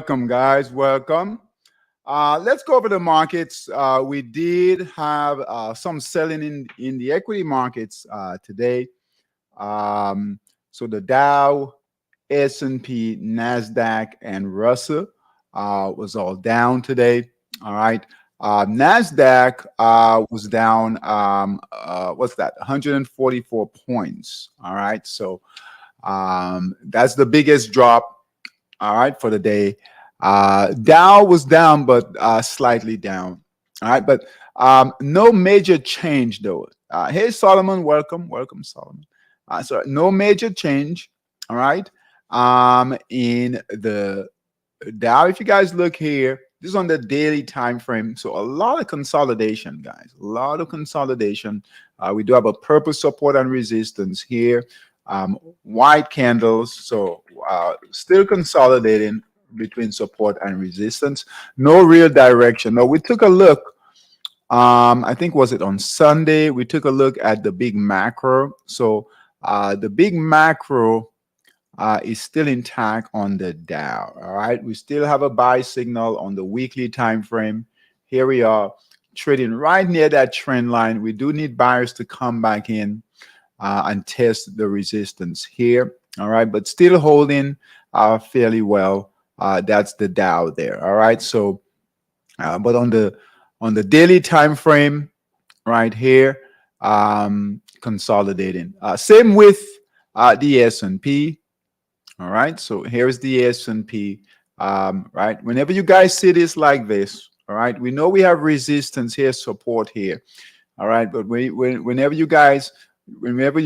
welcome, guys. Welcome. Let's go over the markets. We did have some selling in the equity markets today. So the Dow, S&P, Nasdaq, and Russell was all down today. All right. Nasdaq was down. What's that? 144 points. All right. So that's the biggest drop. All right, for the day. Dow was down, but slightly down. All right, but no major change though. Hey, Solomon, welcome, Solomon. So no major change. All right, in the Dow. If you guys look here, this is on the daily time frame. So a lot of consolidation, guys. A lot of consolidation. We do have a purple support and resistance here. White candles, so still consolidating between support and resistance. No real direction. Now we took a look. I think was it on Sunday? We took a look at the big macro. So the big macro is still intact on the Dow. All right, we still have a buy signal on the weekly time frame. Here we are trading right near that trend line. We do need buyers to come back in and test the resistance here. All right, but still holding fairly well. That's the Dow there. All right, so but on the daily time frame right here, consolidating. Same with the S&P. All right, so here's the S&P. Right, whenever you guys see this like this, all right, we know we have resistance here, support here. All right, but whenever you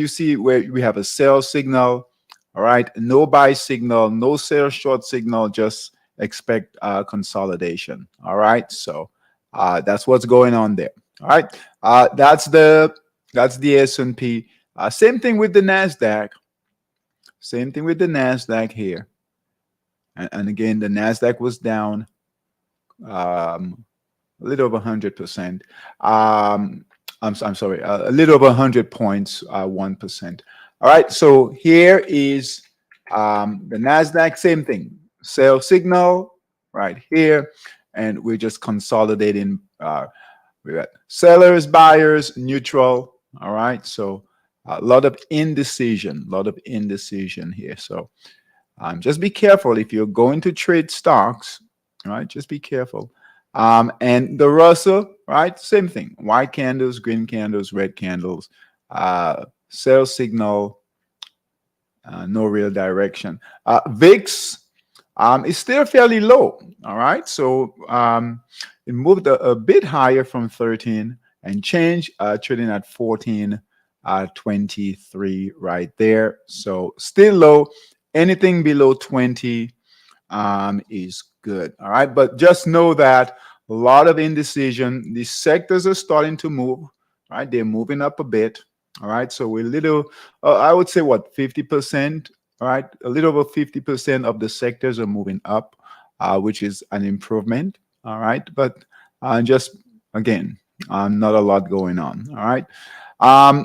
see where we have a sell signal, all right, no buy signal, no sell short signal, just expect consolidation. All right, so that's what's going on there. All right, that's the S&P. Same thing with the Nasdaq. Same thing with the Nasdaq here. And again, the Nasdaq was down a little over 100%. I'm sorry, a little over 100 points, 1%. All right, so here is the Nasdaq, same thing, sell signal right here, and we're just consolidating. We got sellers, buyers, neutral. All right, so a lot of indecision, here. So just be careful if you're going to trade stocks. All right, just be careful. And the Russell, right? Same thing. White candles, green candles, red candles. Sell signal, no real direction. VIX is still fairly low. All right. So it moved a bit higher from 13 and change, trading at 14.23 right there. So still low. Anything below 20 is good. All right, but just know that a lot of indecision. These sectors are starting to move. Right, they're moving up a bit. All right, so we're little. I would say what 50%. All right, a little over 50% of the sectors are moving up, which is an improvement. All right, but just again, not a lot going on. All right,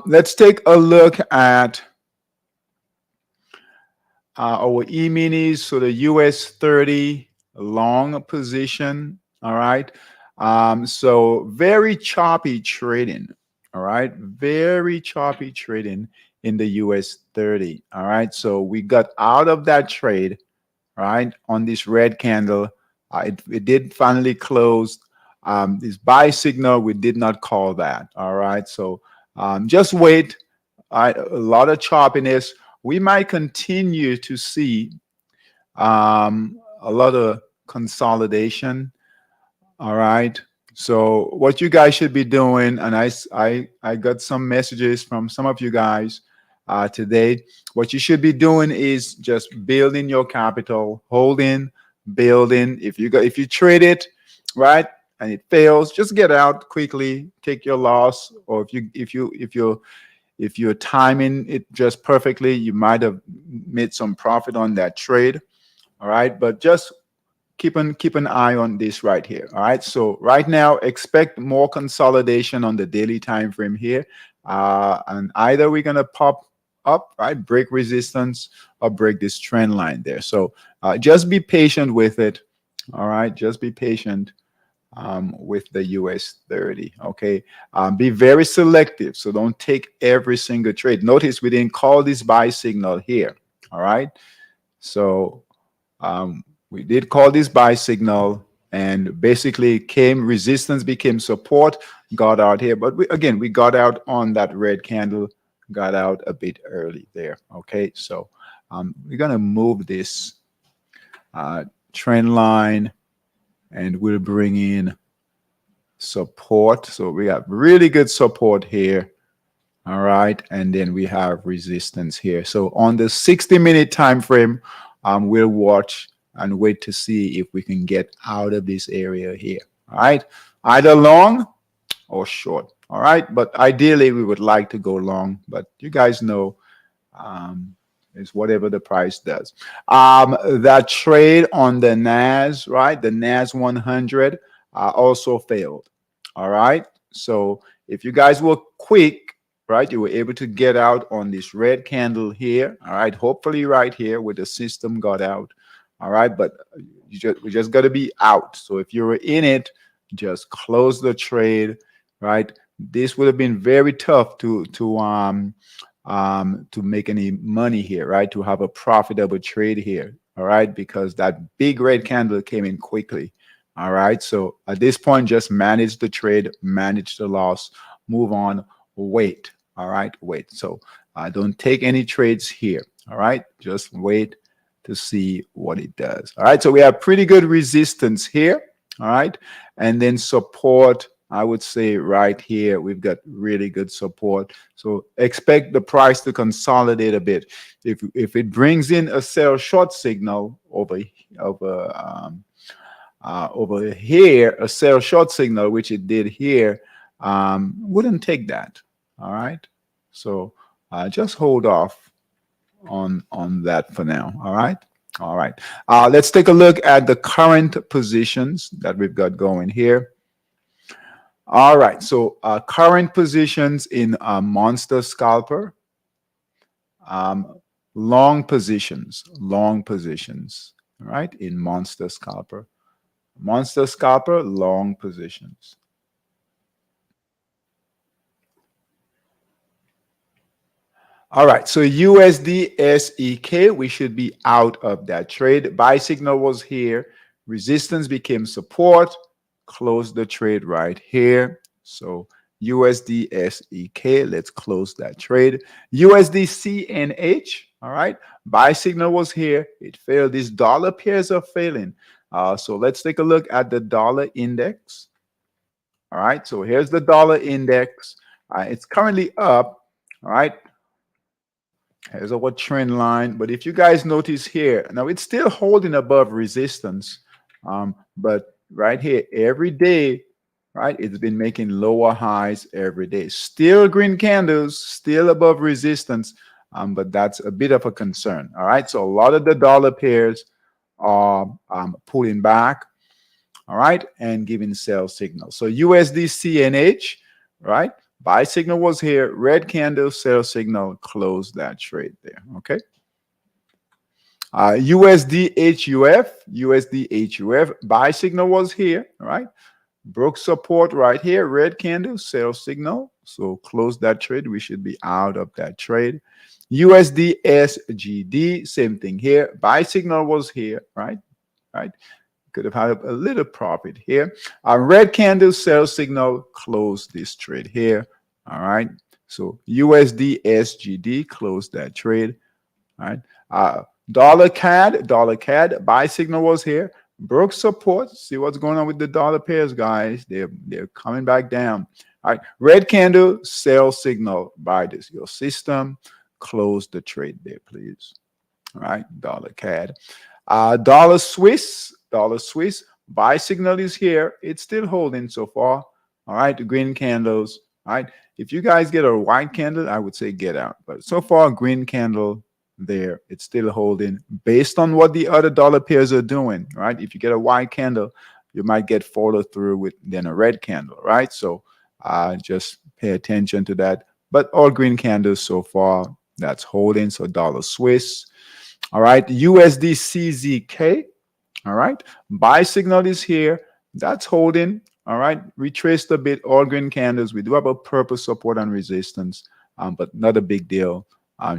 let's take a look at our E-minis. So the US 30 long position. All right. So very choppy trading. All right. Very choppy trading in the US 30. All right. So we got out of that trade, right, on this red candle. It did finally close. This buy signal, we did not call that. All right. So just wait. All right. A lot of choppiness. We might continue to see a lot of consolidation. All right. So what you guys should be doing, and I got some messages from some of you guys today. What you should be doing is just building your capital, holding, building. If you trade it, right, and it fails, just get out quickly, take your loss. Or if you're timing it just perfectly, you might have made some profit on that trade. All right, but just keep an eye on this right here. All right, so right now expect more consolidation on the daily time frame here, and either we're gonna pop up, right, break resistance, or break this trend line there. So just be patient with it. All right, just be patient with the US 30. Okay, be very selective. So don't take every single trade. Notice we didn't call this buy signal here. All right, so we did call this buy signal, and basically came resistance, became support, got out here. But again, we got out on that red candle, got out a bit early there. Okay, so we're gonna move this trend line, and we'll bring in support. So we have really good support here. All right, and then we have resistance here. So on the 60-minute time frame, we'll watch and wait to see if we can get out of this area here. All right, either long or short. All right, but ideally we would like to go long, but you guys know it's whatever the price does. That trade on the NAS, right? The NAS 100 also failed. All right, so if you guys were quick, right, you were able to get out on this red candle here. All right, hopefully right here where the system got out. All right, but we just got to be out. So if you were in it, just close the trade. Right, this would have been very tough to make any money here, right? To have a profitable trade here. All right, because that big red candle came in quickly. All right, so at this point, just manage the trade, manage the loss, move on, wait. All right, wait. So don't take any trades here. All right, just wait to see what it does. All right, so we have pretty good resistance here. All right, and then support, I would say right here, we've got really good support. So expect the price to consolidate a bit. If it brings in a sell short signal over here, a sell short signal, which it did here, wouldn't take that. All right, so just hold off on that for now. All right, all right. Let's take a look at the current positions that we've got going here. All right, so current positions in Monster Scalper, long positions, all right, in Monster Scalper. Monster Scalper, long positions. All right, so USD SEK, we should be out of that trade. Buy signal was here. Resistance became support. Close the trade right here. So USD SEK, let's close that trade. USD CNH, all right. Buy signal was here. It failed. These dollar pairs are failing. So let's take a look at the dollar index. All right, so here's the dollar index. It's currently up. All right, here's our trend line. But if you guys notice here, now it's still holding above resistance. But right here, every day, right, it's been making lower highs every day. Still green candles, still above resistance. But that's a bit of a concern. All right, so a lot of the dollar pairs are pulling back. All right, and giving sell signals. So USD CNH, right? Buy signal was here, red candle, sell signal, close that trade there. Okay. USD HUF, buy signal was here, all right? Broke support right here, red candle, sell signal. So close that trade. We should be out of that trade. USD SGD, same thing here. Buy signal was here, right? Right. Could have had a little profit here. Red candle, sell signal, close this trade here. All right. So USD SGD, close that trade. All right. Dollar CAD, buy signal was here. Broke support. See what's going on with the dollar pairs, guys. They're coming back down. All right. Red candle, sell signal, buy this. Your system, close the trade there, please. All right. Dollar CAD. Dollar Swiss, buy signal is here. It's still holding so far. All right, the green candles. All right, if you guys get a white candle, I would say get out. But so far, green candle there, it's still holding based on what the other dollar pairs are doing. Right, if you get a white candle, you might get follow through with then a red candle. Right, so just pay attention to that. But all green candles so far, that's holding. So dollar Swiss. All right, USD CZK. All right. Buy signal is here. That's holding. All right. Retraced a bit. All green candles. We do have a purple support and resistance, but not a big deal.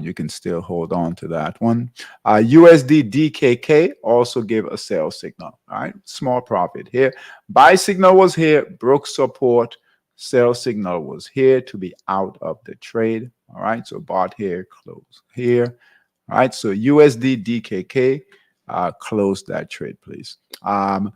You can still hold on to that one. USD DKK also gave a sell signal. All right. Small profit here. Buy signal was here. Broke support. Sell signal was here to be out of the trade. All right. So bought here, close here. All right. So USD DKK. Close that trade, please. Dollar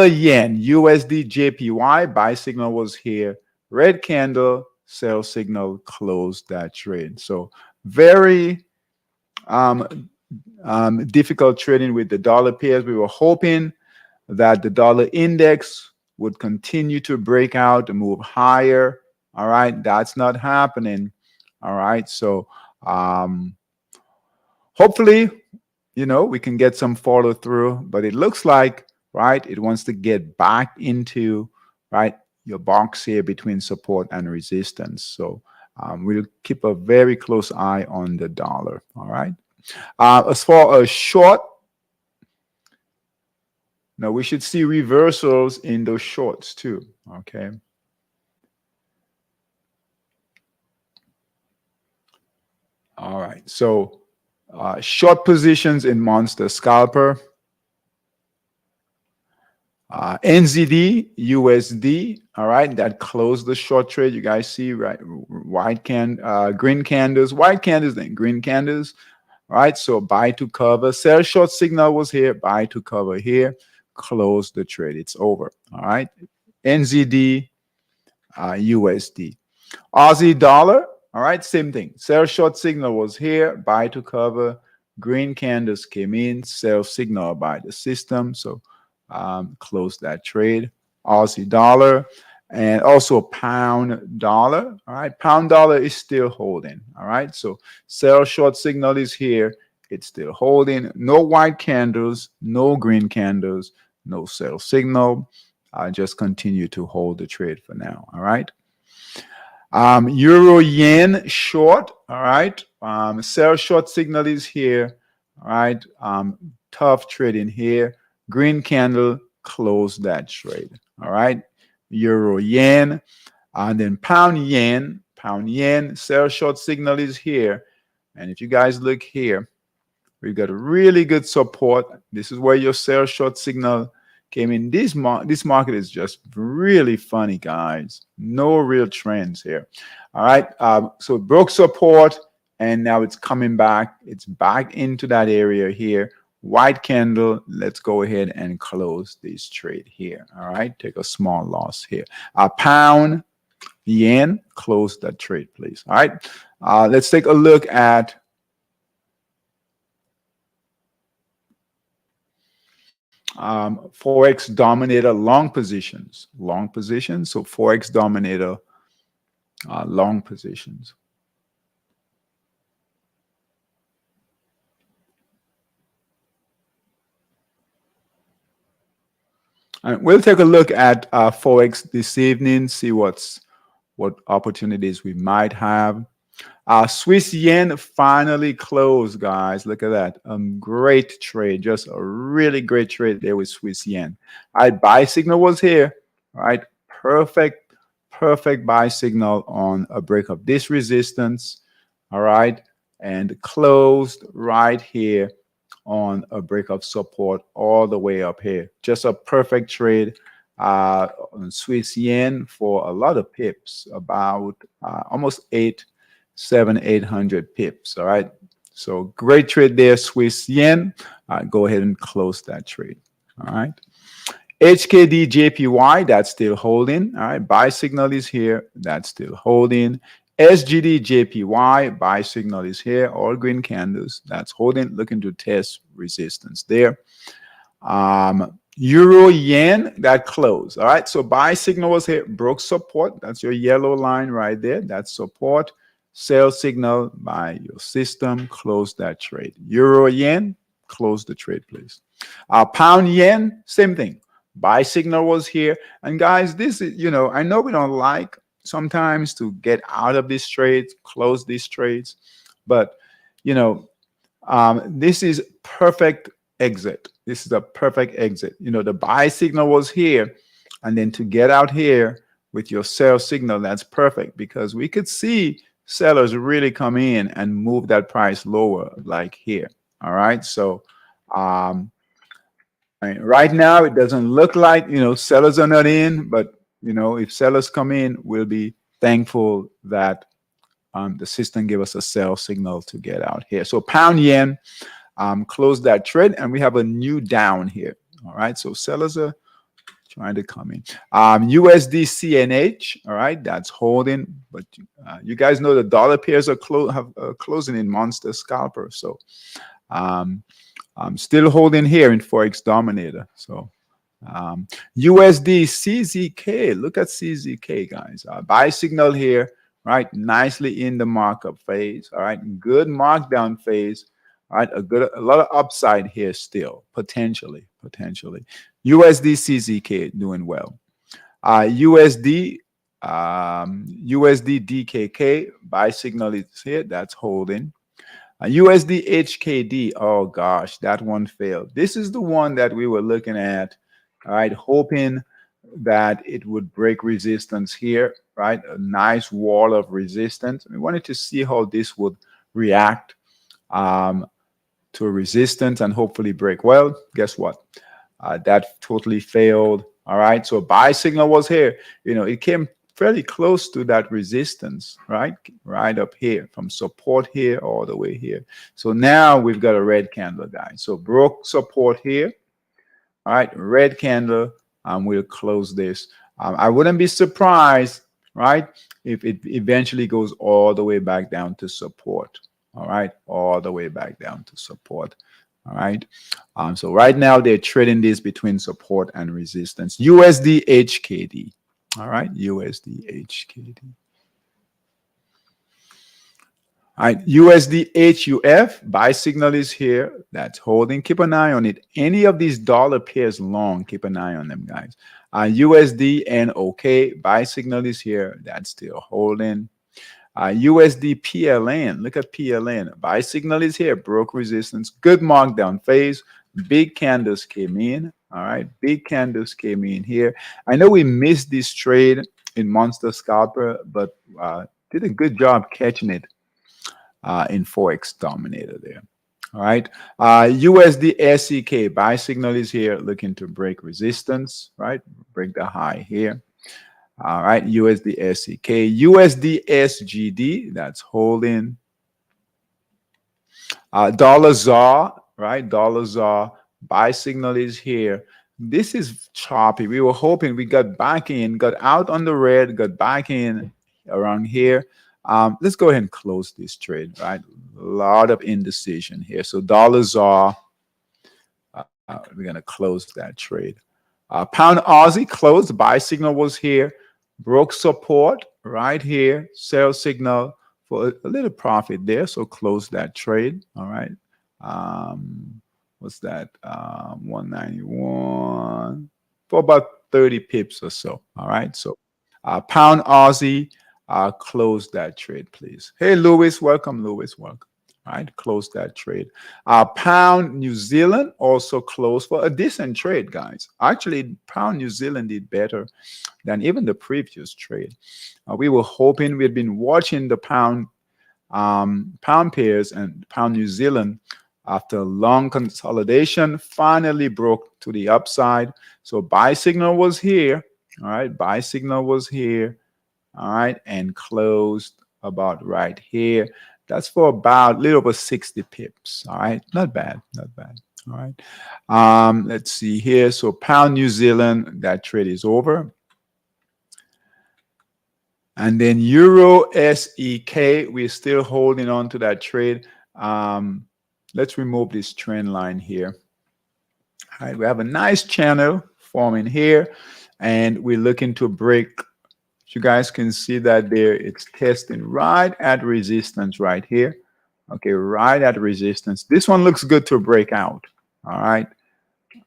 yen, USD JPY, buy signal was here. Red candle, sell signal, close that trade. So very difficult trading with the dollar pairs. We were hoping that the dollar index would continue to break out and move higher. All right, that's not happening. All right, so hopefully, we can get some follow through, but it looks like, right, it wants to get back into, right, your box here between support and resistance. So we'll keep a very close eye on the dollar. All right. As far as short, now we should see reversals in those shorts too. Okay. All right. So short positions in Monster Scalper. NZD, USD, all right, that closed the short trade. You guys see, right? Green candles, white candles, then green candles. All right, so buy to cover. Sell short signal was here, buy to cover here. Close the trade. It's over. All right. NZD, USD. Aussie dollar, all right, same thing. Sell short signal was here, buy to cover. Green candles came in, sell signal by the system. So close that trade. Aussie dollar and also pound dollar. All right, pound dollar is still holding. All right, so sell short signal is here. It's still holding. No white candles, no green candles, no sell signal. Just continue to hold the trade for now. All right. Euro yen short. All right. Sell short signal is here. All right. Tough trading here. Green candle, close that trade. All right. Euro yen. And then pound yen, sell short signal is here. And if you guys look here, we've got a really good support. This is where your sell short signal came in. This market is just really funny, guys. No real trends here. All right. So it broke support and now it's coming back. It's back into that area here. White candle. Let's go ahead and close this trade here. All right. Take a small loss here. Pound yen. Close that trade, please. All right. Let's take a look at Forex dominator long positions. So Forex dominator long positions. And we'll take a look at Forex this evening, see what opportunities we might have. Swiss yen finally closed, guys. Look at that. Great trade. Just a really great trade there with Swiss yen. All right, buy signal was here. All right, perfect buy signal on a break of this resistance. All right, and closed right here on a break of support all the way up here. Just a perfect trade on Swiss yen for a lot of pips, about almost 800 pips. All right. So great trade there, Swiss yen. Go ahead and close that trade. All right. HKD JPY, that's still holding. All right. Buy signal is here. That's still holding. SGD JPY, buy signal is here. All green candles. That's holding. Looking to test resistance there. Euro yen, that closed. All right. So buy signal was here. Broke support. That's your yellow line right there. That's support. Sell signal by your system, close that trade. Euro yen, close the trade, please. Pound yen, same thing. Buy signal was here. And guys, this is, I know we don't like sometimes to get out of these trades, close these trades, but, this is perfect exit. This is a perfect exit. You know, the buy signal was here, and then to get out here with your sell signal, that's perfect, because we could see sellers really come in and move that price lower, like here. All right. So right now it doesn't look like, you know, sellers are not in, but you know, if sellers come in, we'll be thankful that the system gave us a sell signal to get out here. So pound yen, close that trade, and we have a new down here. All right, so sellers are trying to come in. USD CNH, all right, that's holding, but you guys know the dollar pairs are closing in monster scalper. So I'm still holding here in Forex Dominator. So USD CZK, look at CZK, guys. Buy signal here, right? Nicely in the markup phase. All right, good markdown phase. All right, a lot of upside here still, potentially. USD CZK doing well. USD DKK, buy signal is here, that's holding. USD HKD, oh gosh, that one failed. This is the one that we were looking at, all right, hoping that it would break resistance here, right? A nice wall of resistance. We wanted to see how this would react to a resistance and hopefully break. Well, guess what? That totally failed. All right, so buy signal was here. You know, it came fairly close to that resistance, right? Right up here, from support here all the way here. So now we've got a red candle, guys. So broke support here. All right, red candle. We'll close this. I wouldn't be surprised, right, if it eventually goes all the way back down to support. All right, all the way back down to support. All right. So right now they're trading this between support and resistance. USD HKD. All right, USD HKD. All right, USD HUF, buy signal is here. That's holding. Keep an eye on it. Any of these dollar pairs long, keep an eye on them, guys. USD NOK, buy signal is here. That's still holding. USD PLN, look at PLN. Buy signal is here, broke resistance, good markdown phase. Big candles came in. All right, big candles came in here. I know we missed this trade in Monster Scalper, but did a good job catching it in Forex Dominator there. All right, USD SEK, buy signal is here, looking to break resistance, right? Break the high here. All right, USD SEK, USD SGD, that's holding. Dollar ZAR, right? Dollar ZAR, buy signal is here. This is choppy. We were hoping we got back in, got out on the red, got back in around here. Let's go ahead and close this trade, right? A lot of indecision here. So dollar ZAR, we're going to close that trade. Pound Aussie closed, buy signal was here. Broke support right here, sell signal for a little profit there, so close that trade. All right, what's that? 191 for about 30 pips or so. All right, so pound Aussie, close that trade, please. Hey Lewis, welcome. Lewis, welcome. All right, close that trade. Pound New Zealand also closed for a decent trade, guys. Actually, pound New Zealand did better than even the previous trade. We were hoping, we'd been watching the pound pairs, and pound New Zealand, after long consolidation, finally broke to the upside. So buy signal was here. All right, buy signal was here. All right, and closed about right here. That's for about a little over 60 pips. All right, not bad, not bad. All right, let's see here. So pound New Zealand, that trade is over. And then Euro SEK, we're still holding on to that trade. Let's remove this trend line here. All right, we have a nice channel forming here, and we're looking to break. You guys can see that there, it's testing right at resistance right here. Okay, right at resistance. This one looks good to break out. All right,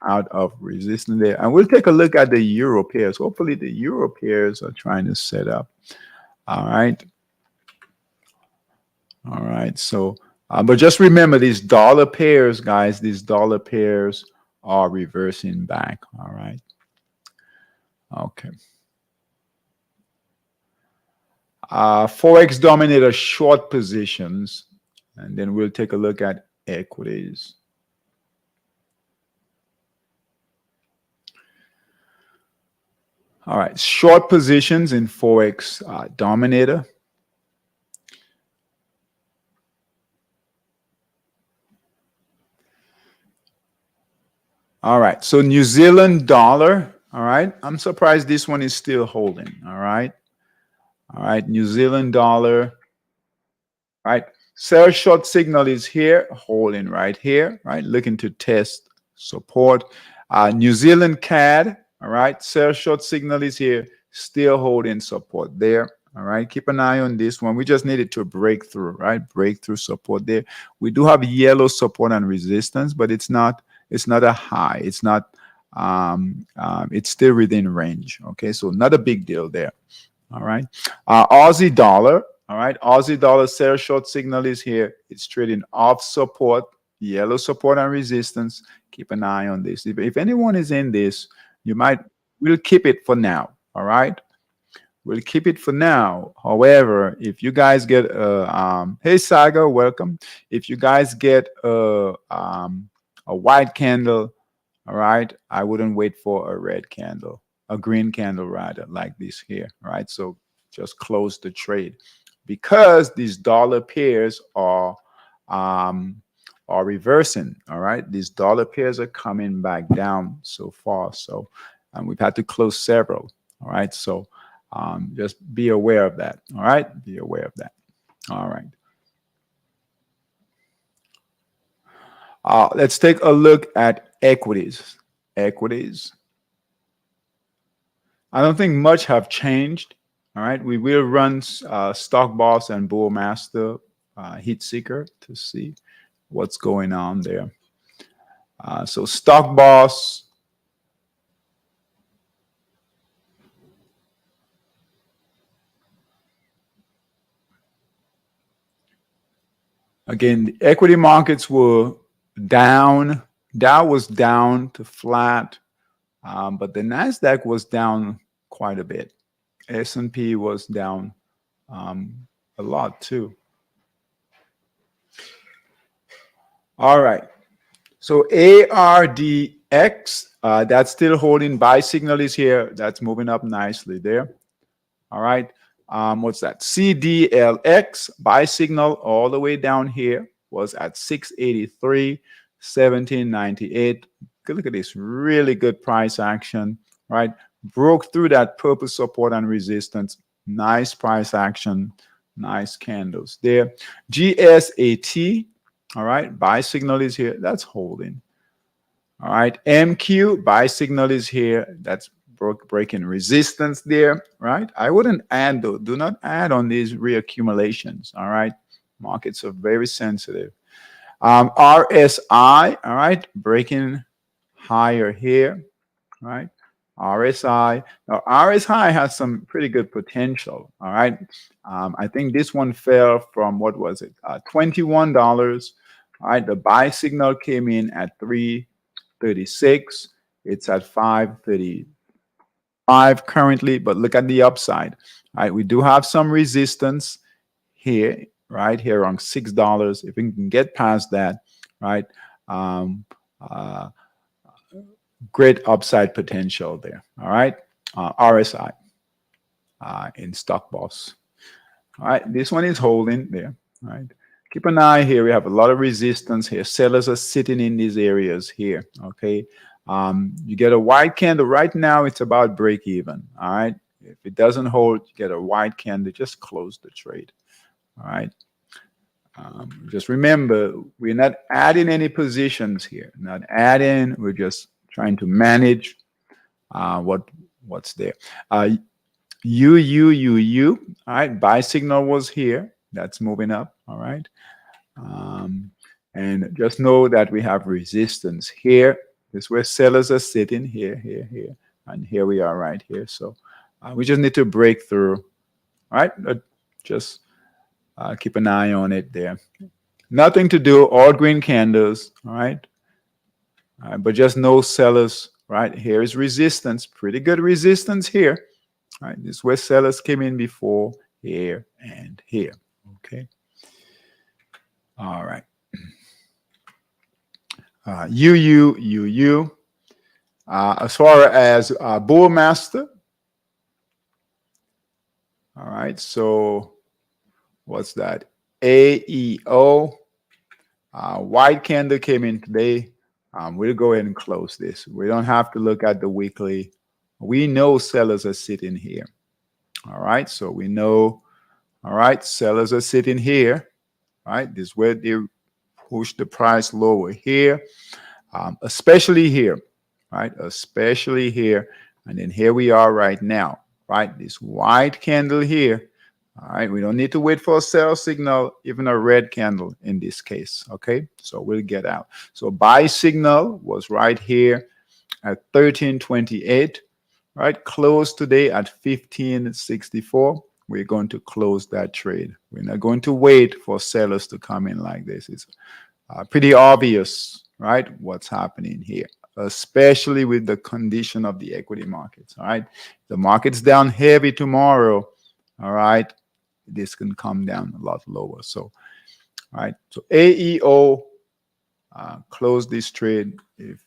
out of resistance there. And we'll take a look at the euro pairs. Hopefully the euro pairs are trying to set up. All right. All right, so But just remember these dollar pairs, guys, these dollar pairs are reversing back. All right. Okay. Forex dominator short positions, and then we'll take a look at equities. All right, short positions in Forex dominator. All right, so New Zealand dollar. All right, I'm surprised this one is still holding. All right, New Zealand dollar. Right, sell short signal is here, holding right here. Right, looking to test support. New Zealand CAD. All right, sell short signal is here, still holding support there. All right, keep an eye on this one. We just needed to break through, right? Breakthrough support there. We do have yellow support and resistance, but it's not a high. It's not. It's still within range. Okay, so not a big deal there. All right, Aussie dollar. All right, Aussie dollar sell short signal is here. It's trading off support, yellow support and resistance. Keep an eye on this. If anyone is in this, we'll keep it for now. All right, we'll keep it for now. However, if you guys get hey Saga, welcome. If you guys get a white candle, all right, I wouldn't wait for a red candle, a green candle rather, like this here. All right, so just close the trade because these dollar pairs are reversing. All right, these dollar pairs are coming back down so far. So we've had to close several. All right, so just be aware of that. All right, be aware of that. All right. Let's take a look at equities. Equities. I don't think much have changed. All right, we will run Stock Boss and Bullmaster Heat Seeker to see what's going on there. So Stock Boss. Again, the equity markets were down. Dow was down to flat, but the Nasdaq was down quite a bit. S&P was down a lot too. All right. So ARDX, that's still holding. Buy signal is here. That's moving up nicely there. All right. What's that? CDLX, buy signal all the way down here was at 683, 1798. Look at this. Really good price action, right? Broke through that purple support and resistance. Nice price action. Nice candles there. GSAT, all right. Buy signal is here. That's holding. All right. MQ, buy signal is here. That's breaking resistance there, right? I wouldn't add though. Do not add on these reaccumulations. All right. Markets are very sensitive. RSI, all right. Breaking higher here, right? RSI. Now, RSI has some pretty good potential. All right. I think this one fell from, what was it? $21. All right. The buy signal came in at 336. It's at 535 currently, but look at the upside. All right. We do have some resistance here, right here on $6. If we can get past that, right? Great upside potential there. All right. RSI in Stock Boss. All right. This one is holding there. All right. Keep an eye here. We have a lot of resistance here. Sellers are sitting in these areas here. Okay. You get a white candle right now. It's about break even. All right. If it doesn't hold, you get a white candle. Just close the trade. All right. Just remember, we're not adding any positions here. Not adding. We're just trying to manage what's there. All right, buy signal was here. That's moving up. All right. And just know that we have resistance here. This is where sellers are sitting here, here. And here we are right here. So we just need to break through. All right. Just keep an eye on it there. Nothing to do, all green candles, all right? All right, but just no sellers, right? Here is resistance, pretty good resistance here, right? This is where sellers came in before, here and here, okay? All right. UU. As far as Bull Master, all right, so what's that? AEO, white candle came in today. We'll go ahead and close this. We don't have to look at the weekly. We know sellers are sitting here. All right, so we know, all right, sellers are sitting here. All right, this is where they push the price lower here, especially here, right? Especially here. And then here we are right now, right? This white candle here. All right, we don't need to wait for a sell signal, even a red candle in this case. Okay, so we'll get out. So buy signal was right here at 1328, right? Close today at 1564. We're going to close that trade. We're not going to wait for sellers to come in like this. It's pretty obvious, right, what's happening here, especially with the condition of the equity markets. All right, the market's down heavy tomorrow. All right, this can come down a lot lower. So, all right, so AEO, close this trade if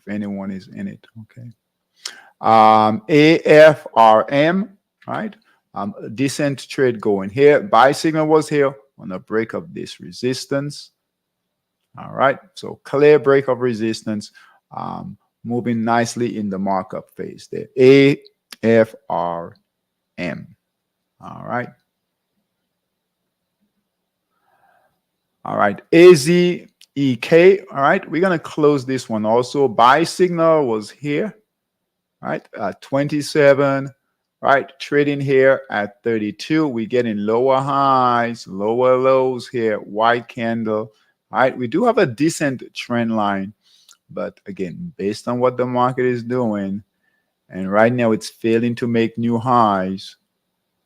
anyone is in it. Okay. AFRM, right? Decent trade going here. Buy signal was here on a break of this resistance. All right, so clear break of resistance, moving nicely in the markup phase there. AFRM. All right. All right, AZEK. All right, we're going to close this one also. Buy signal was here, right? 27, right? Trading here at 32. We're getting lower highs, lower lows here, white candle. All right, we do have a decent trend line, but again, based on what the market is doing, and right now it's failing to make new highs.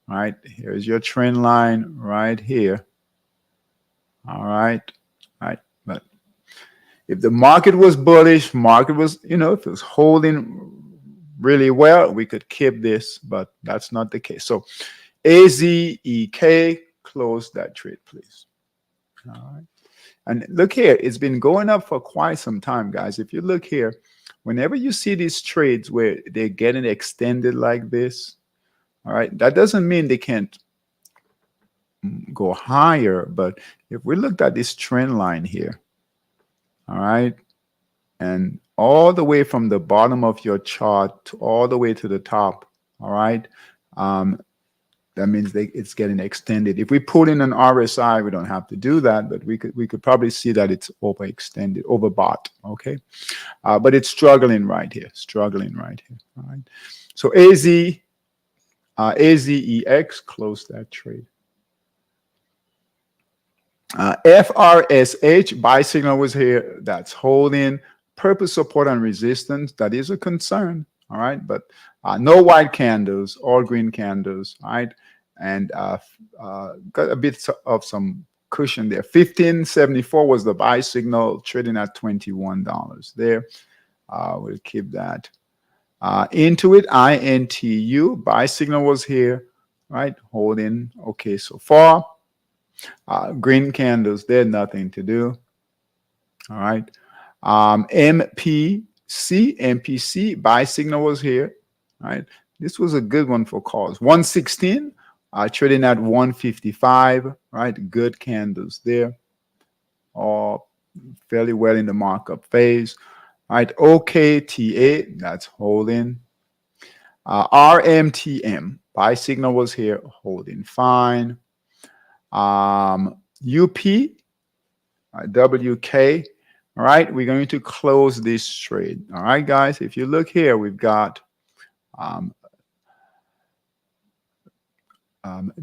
All right, here's your trend line right here. All right, but if the market was bullish, market was, if it was holding really well, we could keep this, but that's not the case. So AZEK, close that trade, please. All right. And look here, it's been going up for quite some time, guys. If you look here, whenever you see these trades where they're getting extended like this, all right, that doesn't mean they can't go higher. But if we looked at this trend line here, all right, and all the way from the bottom of your chart to all the way to the top, all right, that means it's getting extended. If we put in an RSI, we don't have to do that, but we could probably see that it's overextended, overbought. Okay, but it's struggling right here. All right. So AZEX, close that trade. FRSH, buy signal was here. That's holding. Purple support and resistance. That is a concern. All right, but no white candles, all green candles. All right. And got a bit of some cushion there. 1574 was the buy signal, trading at $21 there. We'll keep that. Intuit, INTU, buy signal was here, right? Holding. Okay, so far. Green candles, they're nothing to do. All right. MPC, buy signal was here. All right. This was a good one for calls. 116, trading at 155, right? Good candles there. All fairly well in the markup phase. All right, OKTA, that's holding. RMTM, buy signal was here, holding fine. UP, WK, all right, we're going to close this trade. All right, guys, if you look here, we've got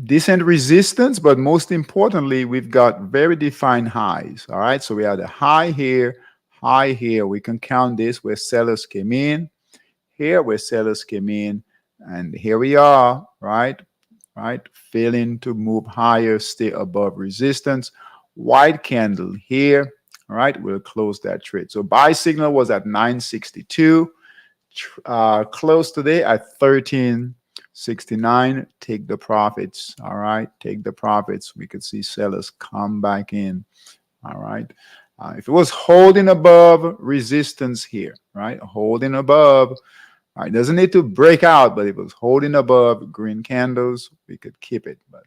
decent resistance, but most importantly, we've got very defined highs. All right, so we have the high here. We can count this where sellers came in, here where sellers came in, and here we are, right, failing to move higher, stay above resistance. white candle here. All right, we'll close that trade. So buy signal was at 962. Close today at 1369. Take the profits. All right, take the profits. We could see sellers come back in. All right. If it was holding above resistance here, right, holding above, all right, doesn't need to break out, but if it was holding above green candles, we could keep it. But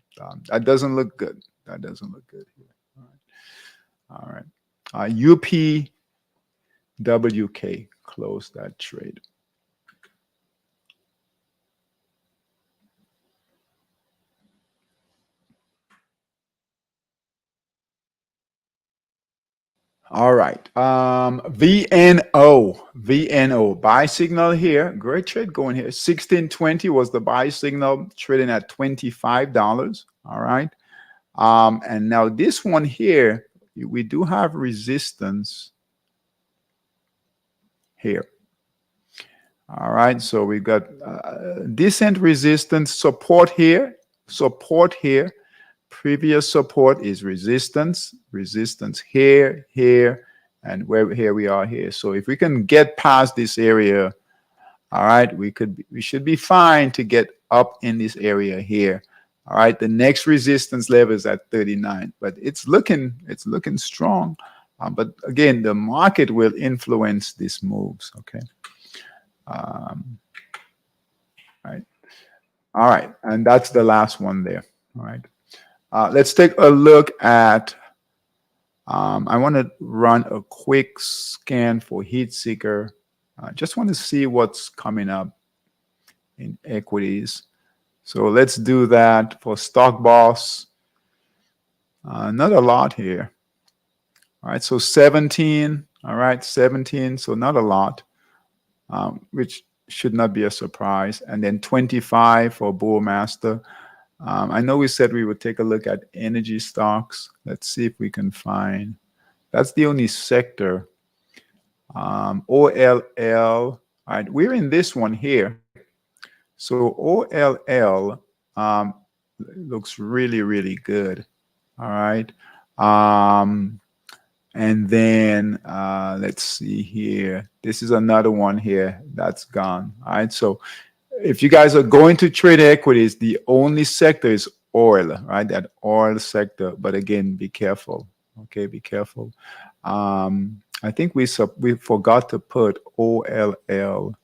that doesn't look good. That doesn't look good here. All right. UPWK, close that trade. All right. VNO, buy signal here. Great trade going here. 1620 was the buy signal, trading at $25. All right. And now this one here, we do have resistance here. All right. So we got decent resistance, support here, Previous support is resistance here, and here we are here. So if we can get past this area, all right, we should be fine to get up in this area here. All right, the next resistance level is at 39, but it's looking strong. But again, the market will influence these moves. Okay. Right. All right, and that's the last one there. All right. Let's take a look at, I want to run a quick scan for heat seeker. Just want to see what's coming up in equities. So let's do that for Stock Boss. Not a lot here. All right, so 17. All right, 17, so not a lot, which should not be a surprise. And then 25 for Bullmaster. I know we said we would take a look at energy stocks. Let's see if we can find. That's the only sector. OLL. All right, we're in this one here. So OLL looks really, really good. All right. And then let's see here. This is another one here that's gone. All right. So if you guys are going to trade equities, the only sector is oil, right? That oil sector. But again, be careful. Okay, be careful. I think we forgot to put OLL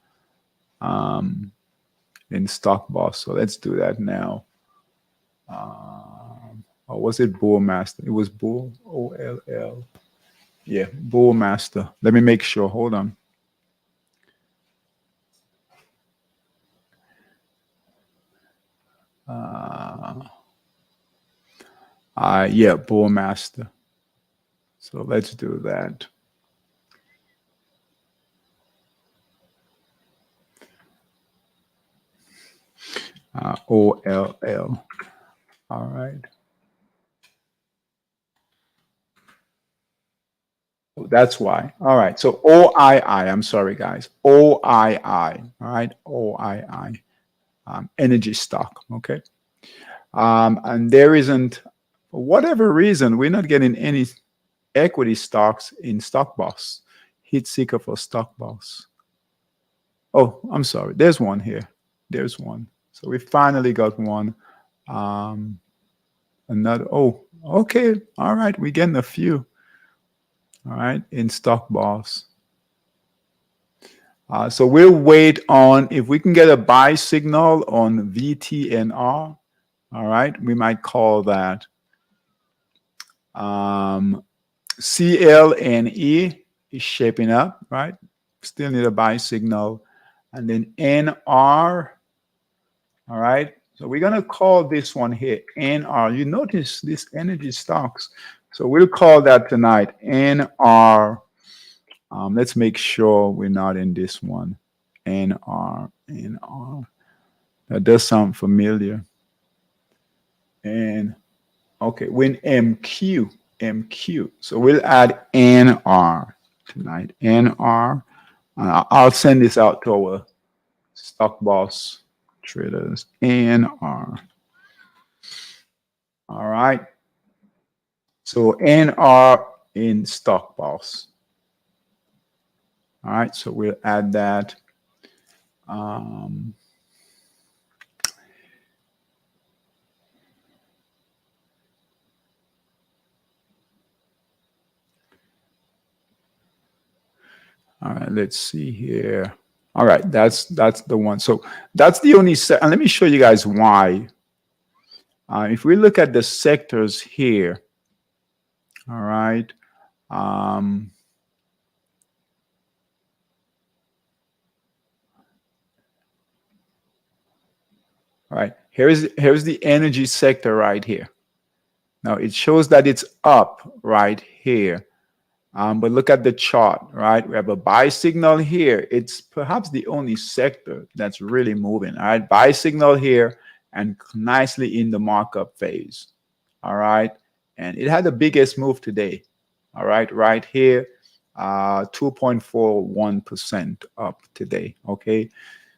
in Stock Boss. So let's do that now. Or was it Bullmaster? It was Bull, OLL. Yeah, Bullmaster. Let me make sure. Hold on. Yeah, Bullmaster. So let's do that. OLL. All right. That's why. All right. So OII. I'm sorry, guys. OII. All right. OII. Energy stock. Okay. And there isn't, for whatever reason, we're not getting any equity stocks in Stock Boss. Heat seeker for Stock Boss. Oh, I'm sorry. There's one here. There's one. So we finally got one. Another. Oh, okay. All right. We're getting a few. All right. In Stock Boss. So we'll wait on, if we can get a buy signal on VTNR. All right. We might call that. CLNE is shaping up, right? Still need a buy signal. And then NR, all right? So we're going to call this one here NR. You notice this energy stocks. So we'll call that tonight NR. Let's make sure we're not in this one. NR. That does sound familiar. And okay, we're in MQ. So we'll add NR tonight. NR. I'll send this out to our Stock Boss traders. NR. All right. So NR in stock boss. All right, so we'll add that. All right, let's see here. All right, that's the one. So that's the only set. And let me show you guys why. If we look at the sectors here, all right. All right, here's the energy sector right here. Now it shows that it's up right here. But look at the chart, right? We have a buy signal here. It's perhaps the only sector that's really moving. All right, buy signal here and nicely in the markup phase. All right, and it had the biggest move today. All right here, 2.41% up today. Okay,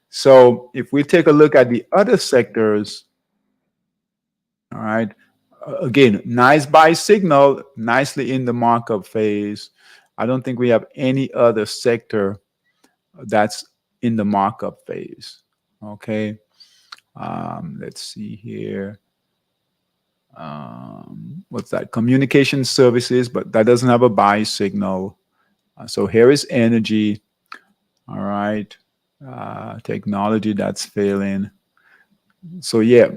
so if we take a look at the other sectors, all right, again, nice buy signal, nicely in the markup phase. I don't think we have any other sector that's in the markup phase. Okay, let's see here. What's that? Communication services, but that doesn't have a buy signal. So here is energy. All right, technology, that's failing. So yeah,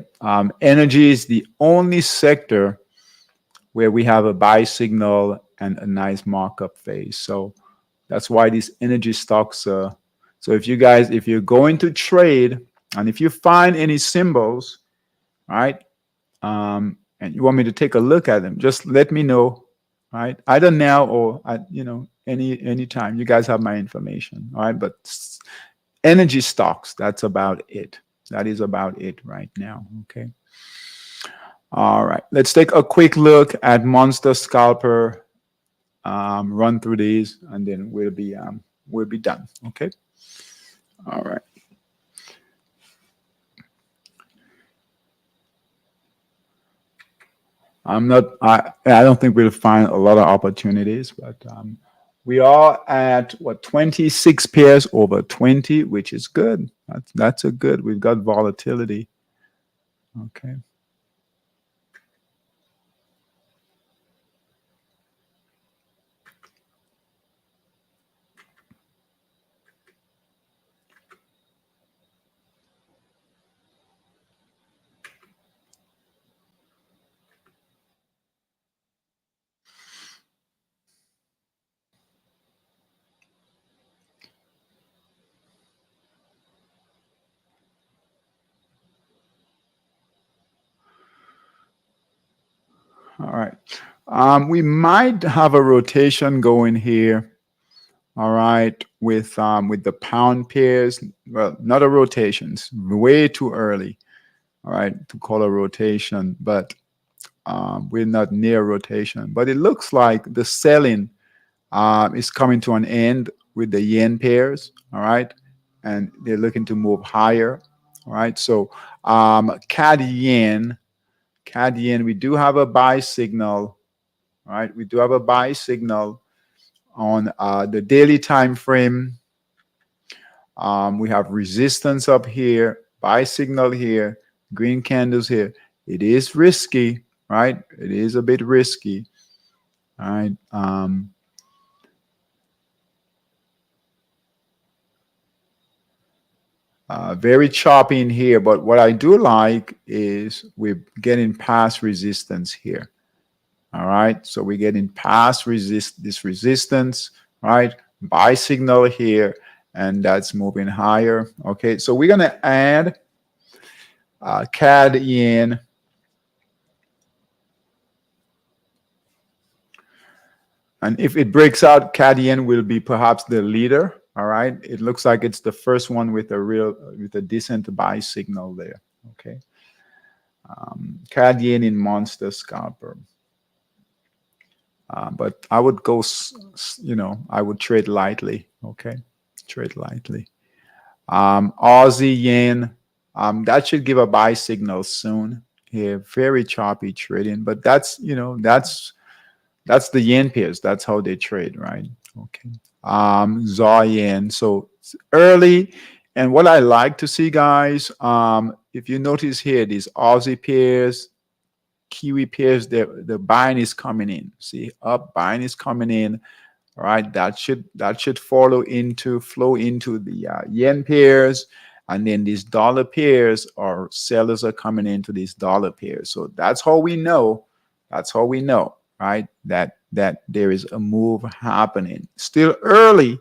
energy is the only sector where we have a buy signal and a nice markup phase. So that's why these energy stocks. So if you're going to trade, and if you find any symbols, right, and you want me to take a look at them, just let me know, right? Either now or at any time. You guys have my information, all right? But energy stocks, that's about it. That is about it right now. Okay. All right. Let's take a quick look at Monster Scalper. Run through these, and then we'll be done. Okay. All right. I don't think we'll find a lot of opportunities, but we are at what, 26 pairs over 20, which is good. That's a good. We've got volatility. Okay. All right. We might have a rotation going here. All right, with the pound pairs. Well, not a rotation. It's way too early. All right, to call a rotation, but we're not near rotation. But it looks like the selling is coming to an end with the yen pairs. All right, and they're looking to move higher. All right, so CAD yen, we do have a buy signal. All right, we do have a buy signal on the daily time frame. We have resistance up here, buy signal here, green candles here. It is risky, right? It is a bit risky. All right. Very choppy in here, but what I do like is we're getting past resistance here. All right, so we're getting past this resistance, right? Buy signal here, and that's moving higher. Okay, so we're gonna add CAD yen. And if it breaks out, CAD yen will be perhaps the leader. All right, it looks like it's the first one with a decent buy signal there. Okay, CAD yen in Monster Scalper. But I would go, I would trade lightly. Okay, trade lightly. Aussie yen, that should give a buy signal soon. Here, very choppy trading, but that's That's the yen pairs. That's how they trade, right? Okay. ZAR yen. So it's early. And what I like to see, guys, if you notice here, these Aussie pairs, Kiwi pairs, the buying is coming in. See, up buying is coming in. All right, that should flow into the yen pairs, and then these dollar pairs or sellers are coming into these dollar pairs. So that's how we know. That's how we know, right? That there is a move happening. Still early,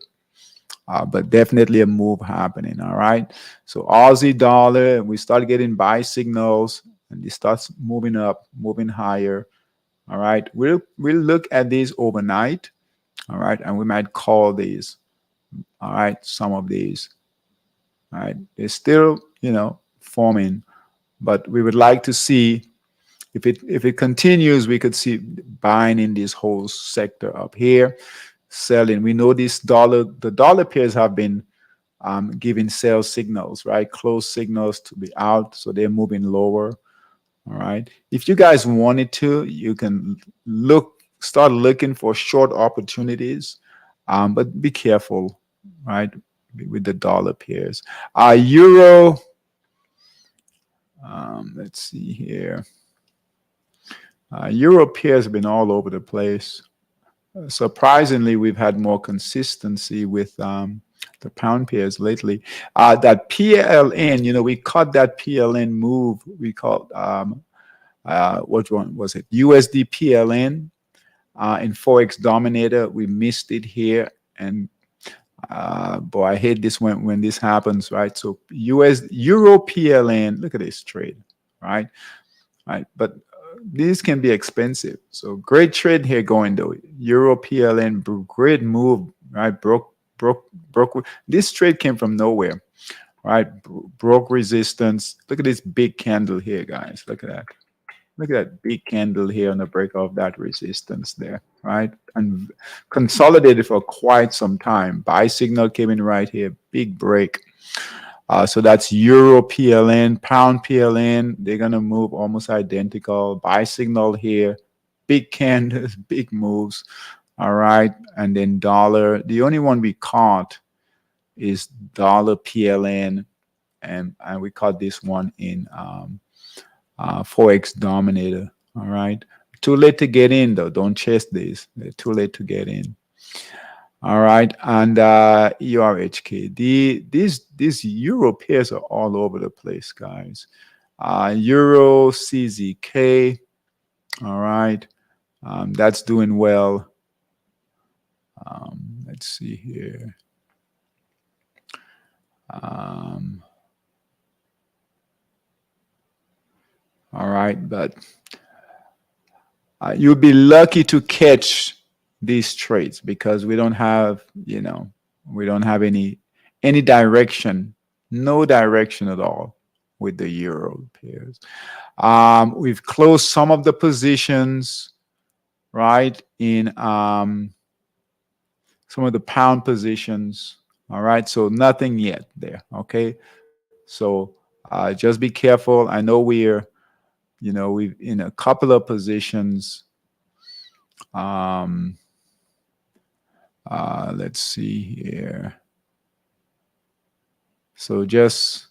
but definitely a move happening. All right. So Aussie dollar, we start getting buy signals, and it starts moving up, moving higher. All right. We'll look at these overnight. All right, and we might call these. All right, some of these. All right, they're still forming, but we would like to see if it continues, we could see buying in this whole sector up here, selling. We know the dollar pairs have been giving sell signals, right? Close signals to be out, so they're moving lower. All right. If you guys wanted to, you can start looking for short opportunities, but be careful, right, with the dollar pairs. Euro. Let's see here. Euro pairs have been all over the place. Surprisingly, we've had more consistency with the pound pairs lately. That PLN, we caught that PLN move. We called what one was it? USD PLN in Forex Dominator. We missed it here, and boy, I hate this when this happens, right? So Euro PLN. Look at this trade, right? Right, but these can be expensive. So great trade here going though. Euro PLN, great move, right? Broke. This trade came from nowhere, right? Broke resistance. Look at this big candle here, guys. Look at that. Look at that big candle here on the break of that resistance there, right? And consolidated for quite some time. Buy signal came in right here, big break. So that's Euro PLN, Pound PLN. They're going to move almost identical. Buy signal here, big candles, big moves. All right. And then dollar. The only one we caught is dollar PLN. And we caught this one in Forex Dominator. All right. Too late to get in, though. Don't chase these. They're too late to get in. All right, and ERHK. These Euro pairs are all over the place, guys. Euro CZK. All right, that's doing well. Let's see here. All right, but you'll be lucky to catch these trades because we don't have any direction, no direction at all with the Euro pairs. We've closed some of the positions, right, in some of the pound positions. All right, so nothing yet there. Okay, so just be careful. I know we've in a couple of positions. Let's see here. So just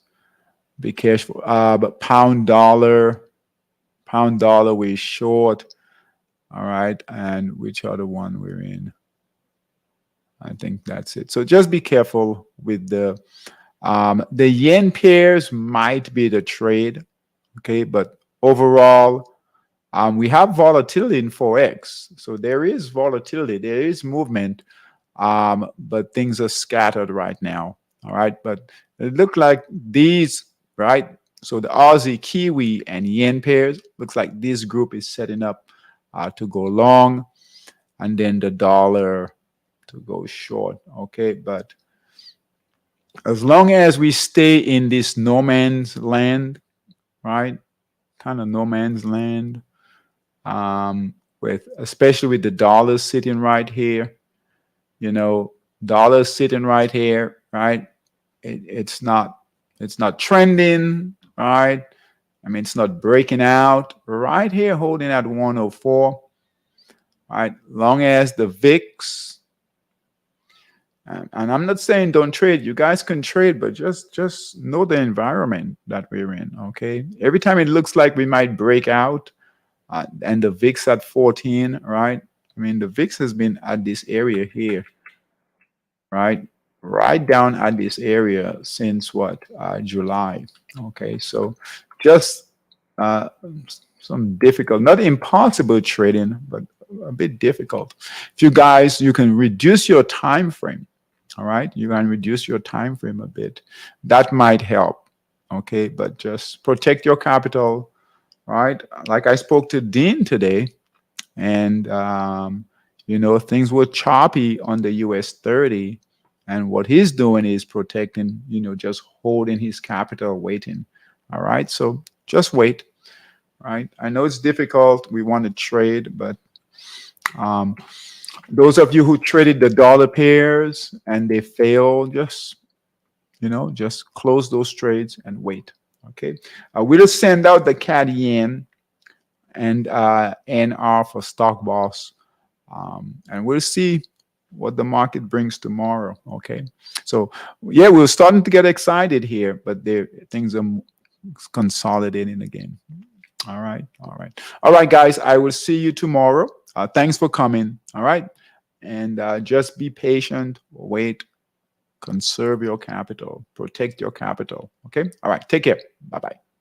be careful. But pound dollar, we're short. All right, and which other one we're in? I think that's it. So just be careful with the yen pairs might be the trade, okay, but overall. We have volatility in Forex, so there is volatility, there is movement, but things are scattered right now. All right, but it looked like these, right? So the Aussie, Kiwi, and yen pairs looks like this group is setting up to go long, and then the dollar to go short. Okay, but as long as we stay in this no man's land, right? Kind of no man's land. With especially with the dollar sitting right here, dollar sitting right here, right? It's not trending, right? I mean, it's not breaking out right here, holding at 104. All right? Long as the VIX, and I'm not saying don't trade. You guys can trade, but just know the environment that we're in, okay? Every time it looks like we might break out, and the VIX at 14, right? I mean, the VIX has been at this area here, right? Right down at this area since what? July. Okay, so just uh, some difficult, not impossible trading, but a bit difficult. If you can reduce your time frame, all right? You can reduce your time frame a bit. That might help, okay? But just protect your capital, right? Like I spoke to Dean today, and things were choppy on the US 30, and what he's doing is protecting, just holding his capital, waiting. All right, so just wait. Right, I know it's difficult. We want to trade, but those of you who traded the dollar pairs and they failed, just close those trades and wait. Okay, we'll send out the CAD yen and NR for stock boss. And we'll see what the market brings tomorrow. Okay, so yeah, we're starting to get excited here, but things are consolidating again. All right, guys. I will see you tomorrow. Thanks for coming. All right, and just be patient. Wait. Conserve your capital. Protect your capital. Okay. All right. Take care. Bye bye.